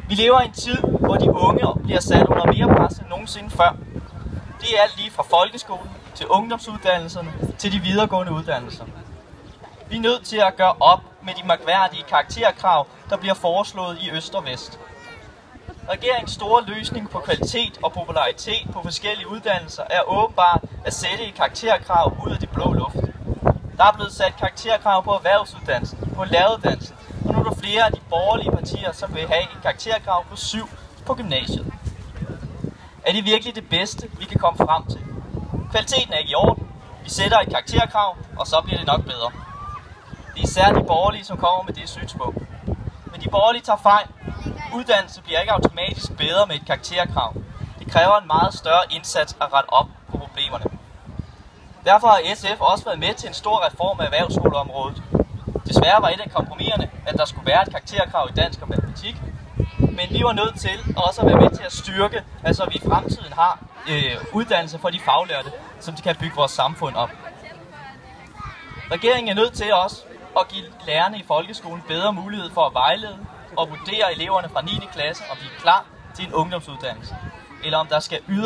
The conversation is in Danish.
Vi lever i en tid, hvor de unge bliver sat under mere pres end nogensinde før. Det er alt lige fra folkeskolen til ungdomsuddannelserne til de videregående uddannelser. Vi er nødt til at gøre op med de mærkværdige karakterkrav, der bliver foreslået i øst og vest. Regeringens store løsning på kvalitet og popularitet på forskellige uddannelser er åbenbart at sætte et karakterkrav ud af det blå luft. Der er blevet sat karakterkrav på erhvervsuddannelsen, på læreruddannelsen, og nu er der flere af de borgerlige partier, som vil have et karakterkrav på 7 på gymnasiet. Er det virkelig det bedste, vi kan komme frem til? Kvaliteten er ikke i orden. Vi sætter et karakterkrav, og så bliver det nok bedre. Det er især de borgerlige, som kommer med det synspunkt. Men de borgerlige tager fejl. Uddannelse bliver ikke automatisk bedre med et karakterkrav. Det kræver en meget større indsats at rette op på problemerne. Derfor har SF også været med til en stor reform af erhvervsskoleområdet. Desværre var et af kompromiserne, at der skulle være et karakterkrav i dansk og matematik. Men vi var nødt til også at være med til at styrke, altså at vi i fremtiden har uddannelse for de faglærte, som de kan bygge vores samfund op. Regeringen er nødt til også at give lærerne i folkeskolen bedre mulighed for at vejlede og vurdere eleverne fra 9. klasse, om de er klar til en ungdomsuddannelse, eller om der skal yderligere